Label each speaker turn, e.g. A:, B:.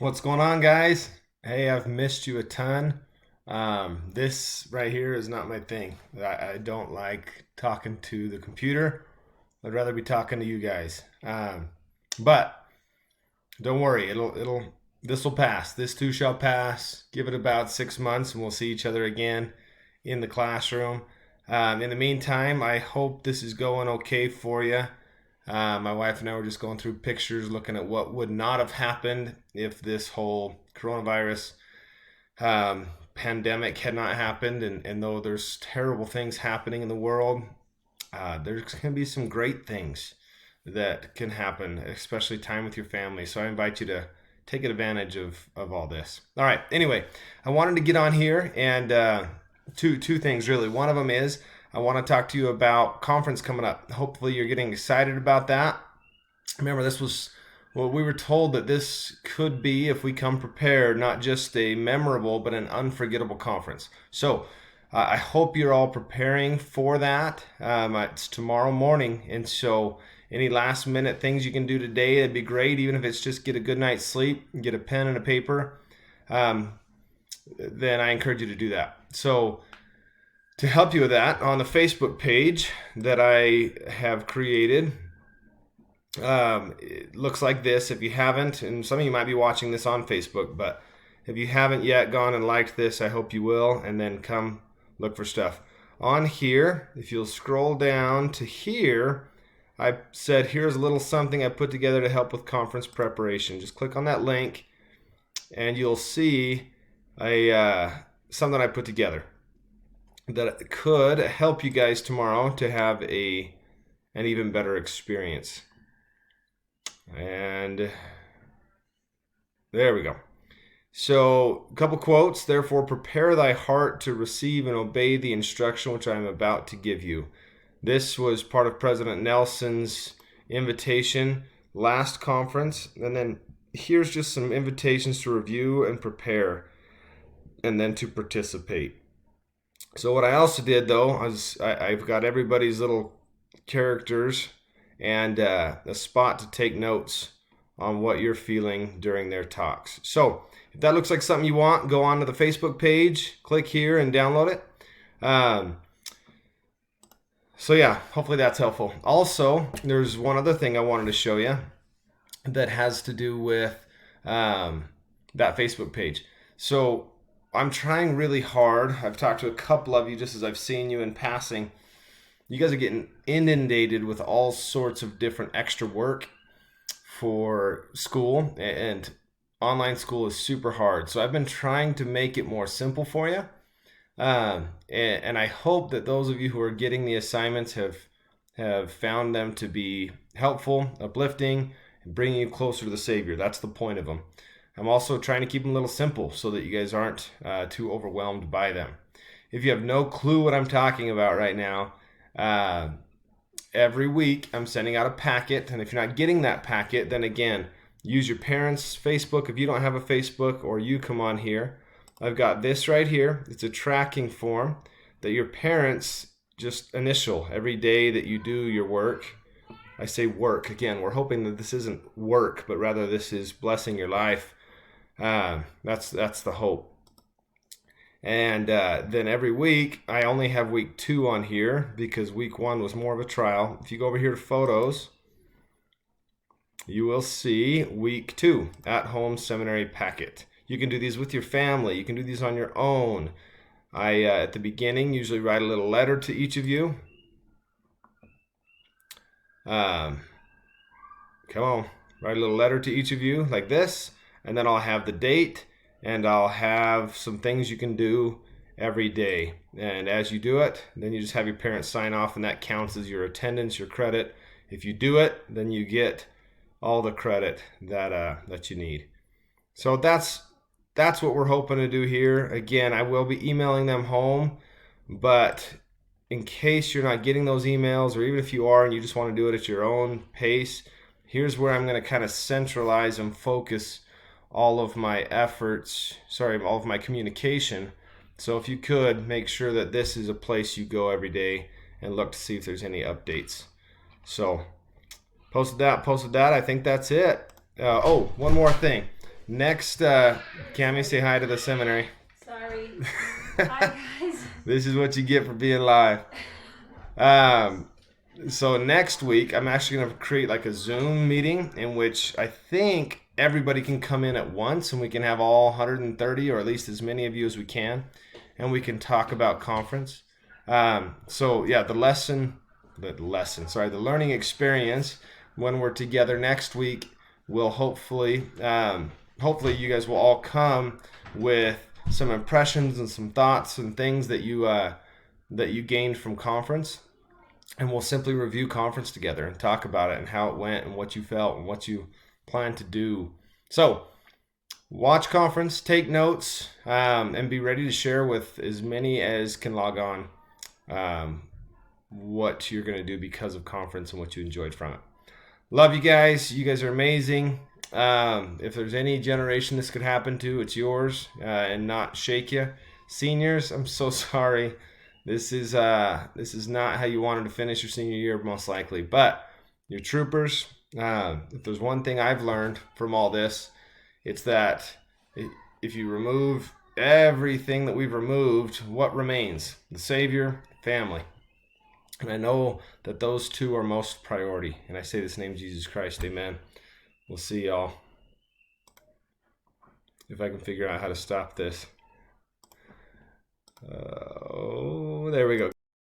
A: What's going on, guys? Hey, I've missed you a ton. This right here is not my thing. I don't like talking to the computer. I'd rather be talking to you guys. But don't worry, this will pass. This too shall pass. Give it about 6 months, and we'll see each other again in the classroom. In the meantime, I hope this is going okay for you. My wife and I were just going through pictures, looking at what would not have happened if this whole coronavirus pandemic had not happened. And though there's terrible things happening in the world, there's going to be some great things that can happen, especially time with your family. So I invite you to take advantage of all this. All right. Anyway, I wanted to get on here and two things really. One of them is I want to talk to you about conference coming up. Hopefully you're getting excited about that. Remember, this was well, we were told that this could be, if we come prepared, not just a memorable but an unforgettable conference. So I hope you're all preparing for that. It's tomorrow morning, and so any last minute things you can do today, it'd be great. Even if it's just get a good night's sleep, get a pen and a paper, then I encourage you to do that. So to help you with that, on the Facebook page that I have created, it looks like this. If you haven't, and some of you might be watching this on Facebook, but if you haven't yet gone and liked this, I hope you will, and then come look for stuff. On here, if you'll scroll down to here, I said here's a little something I put together to help with conference preparation. Just click on that link, and you'll see something I put together that could help you guys tomorrow to have an even better experience. And there we go. So, a couple quotes. Therefore, prepare thy heart to receive and obey the instruction which I am about to give you. This was part of President Nelson's invitation last conference. And then here's just some invitations to review and prepare, and then to participate. So what I also did, though, is I've got everybody's little characters and a spot to take notes on what you're feeling during their talks. So if that looks like something you want, go on to the Facebook page, click here, and download it. So yeah, hopefully that's helpful. Also, there's one other thing I wanted to show you that has to do with that Facebook page. So I'm trying really hard. I've talked to a couple of you just as I've seen you in passing. You guys are getting inundated with all sorts of different extra work for school, and online school is super hard. So I've been trying to make it more simple for you. And I hope that those of you who are getting the assignments have found them to be helpful, uplifting, and bringing you closer to the Savior. That's the point of them. I'm also trying to keep them a little simple so that you guys aren't too overwhelmed by them. If you have no clue what I'm talking about right now, every week I'm sending out a packet, and if you're not getting that packet, then again, use your parents' Facebook. If you don't have a Facebook, or you come on here, I've got this right here. It's a tracking form that your parents just initial every day that you do your work. I say work. Again, we're hoping that this isn't work, but rather this is blessing your life. That's the hope. And then every week, I only have week 2 on here because week 1 was more of a trial. If you go over here to photos, you will see week 2 at home seminary packet. You can do these with your family. You can do these on your own. I at the beginning usually write a little letter to each of you. Come on, write a little letter to each of you like this, and then I'll have the date, and I'll have some things you can do every day. And as you do it, then you just have your parents sign off, and that counts as your attendance, your credit. If you do it, then you get all the credit that you need. So that's what we're hoping to do here. Again, I will be emailing them home, but in case you're not getting those emails, or even if you are and you just want to do it at your own pace, here's where I'm going to kind of centralize and focus all of my all of my communication. So if you could, make sure that this is a place you go every day and look to see if there's any updates. So posted that. I think that's it. One more thing. Next, Cami, say hi to the seminary.
B: Sorry. Hi, guys.
A: This is what you get for being live. So next week, I'm actually going to create like a Zoom meeting in which I think everybody can come in at once, and we can have all 130 or at least as many of you as we can, and we can talk about conference. So yeah, the learning experience when we're together next week will hopefully you guys will all come with some impressions and some thoughts and things that you gained from conference, and we'll simply review conference together and talk about it and how it went and what you felt and what you plan to do. So watch conference, take notes, and be ready to share with as many as can log on what you're going to do because of conference and what you enjoyed from it. Love you guys. You guys are amazing. If there's any generation this could happen to, it's yours, and not shake you. Seniors, I'm so sorry. This is not how you wanted to finish your senior year, most likely. But you're troopers. If there's one thing I've learned from all this, it's that if you remove everything that we've removed, what remains? The Savior, family. And I know that those two are most priority. And I say this in the name of Jesus Christ. Amen. We'll see y'all. If I can figure out how to stop this. Oh, there we go.